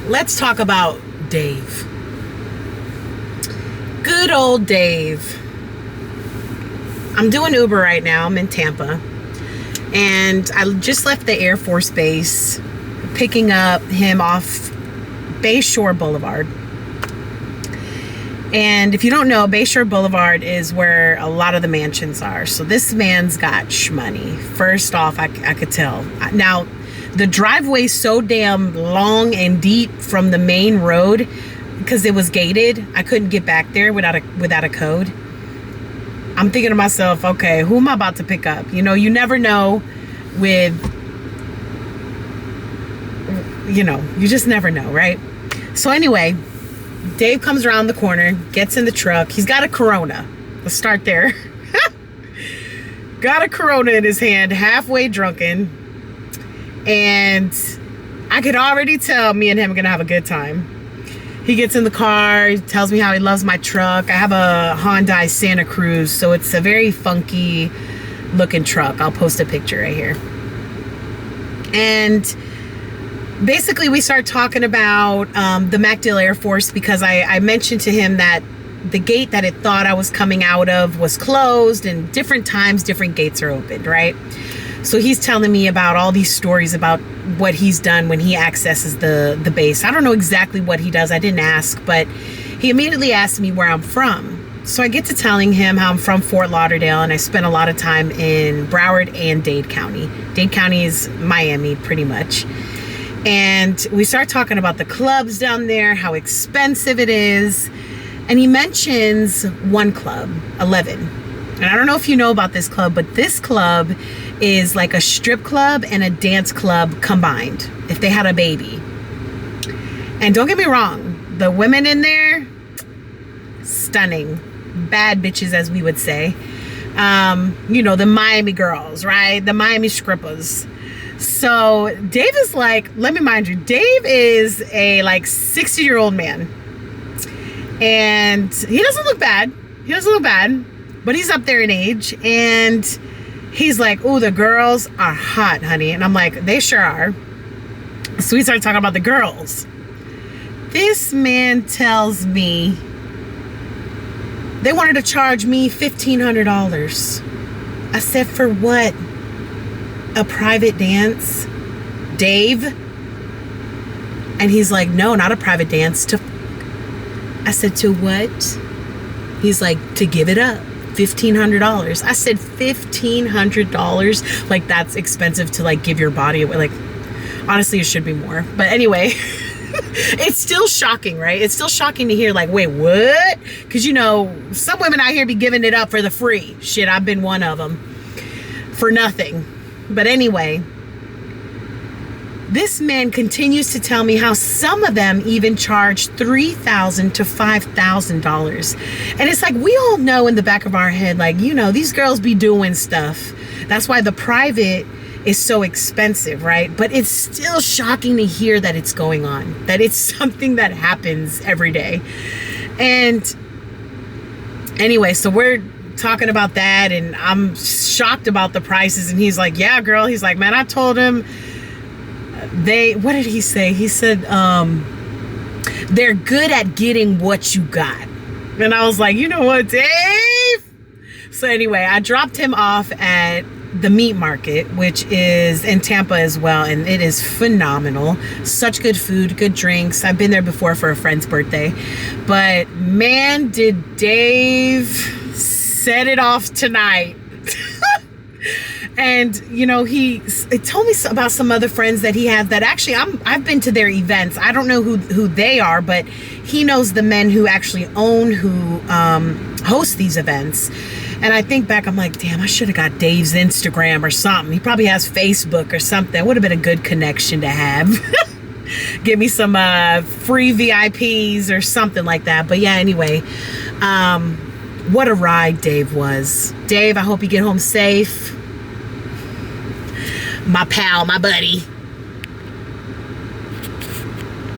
let's talk about Dave. Good old Dave. I'm doing Uber right now. I'm in Tampa. And I just left the Air Force Base, picking up him off Bayshore Boulevard. And if you don't know, Bayshore Boulevard is where a lot of the mansions are. So this man's got shmoney. First off, I could tell. Now, the driveway's so damn long and deep from the main road because it was gated. I couldn't get back there without a code. I'm thinking to myself, okay, who am I about to pick up? You know, you never know with, you know, you just never know, right? So anyway, Dave comes around the corner, gets in the truck. He's got a Corona. Let's start there. Got a Corona in his hand, halfway drunken. And I could already tell me and him are going to have a good time. He gets in the car, he tells me how he loves my truck. I have a Hyundai Santa Cruz, so it's a very funky looking truck. I'll post a picture right here. And basically we start talking about the MacDill Air Force because I mentioned to him that the gate that it thought I was coming out of was closed, and different times different gates are opened, right? So he's telling me about all these stories about what he's done when he accesses the base. I don't know exactly what he does. I didn't ask, but he immediately asked me where I'm from. So I get to telling him how I'm from Fort Lauderdale, and I spent a lot of time in Broward and Dade County. Dade County is Miami, pretty much. And we start talking about the clubs down there, how expensive it is. And he mentions one club, 11. And I don't know if you know about this club, but this club is like a strip club and a dance club combined, if they had a baby. And don't get me wrong, the women in there, stunning. Bad bitches, as we would say. You know, the Miami girls, right? The Miami strippers. So Dave is like, let me mind you, Dave is a like 60-year-old man. And he doesn't look bad. He doesn't look bad. But he's up there in age, and he's like, oh, the girls are hot, honey. And I'm like, they sure are. So we started talking about the girls. This man tells me they wanted to charge me $1,500. I said, for what? A private dance? Dave? And he's like, no, not a private dance. I said, to what? He's like, to give it up. $1,500. I said, $1,500? Like, that's expensive to like give your body away. Like, honestly, it should be more. But anyway, it's still shocking, right? It's still shocking to hear like, wait, what? Because, you know, some women out here be giving it up for the free. Shit, I've been one of them. For nothing. But anyway, this man continues to tell me how some of them even charge $3,000 to $5,000. And it's like, we all know in the back of our head, like, you know, these girls be doing stuff. That's why the private is so expensive, right? But it's still shocking to hear that it's going on, that it's something that happens every day. And anyway, so we're talking about that, and I'm shocked about the prices. And he's like, yeah, girl. He's like, man, I told him what did he say? He said, they're good at getting what you got. And I was like, you know what, Dave? So anyway, I dropped him off at the meat market, which is in Tampa as well. And it is phenomenal. Such good food, good drinks. I've been there before for a friend's birthday. But man, did Dave set it off tonight. And, you know, he told me about some other friends that he has that actually I've been to their events. I don't know who they are, but he knows the men who actually own, who host these events. And I think back, I'm like, damn, I should have got Dave's Instagram or something. He probably has Facebook or something. Would have been a good connection to have. Give me some free VIPs or something like that. But yeah, anyway, what a ride Dave was. Dave, I hope you get home safe. My pal, my buddy.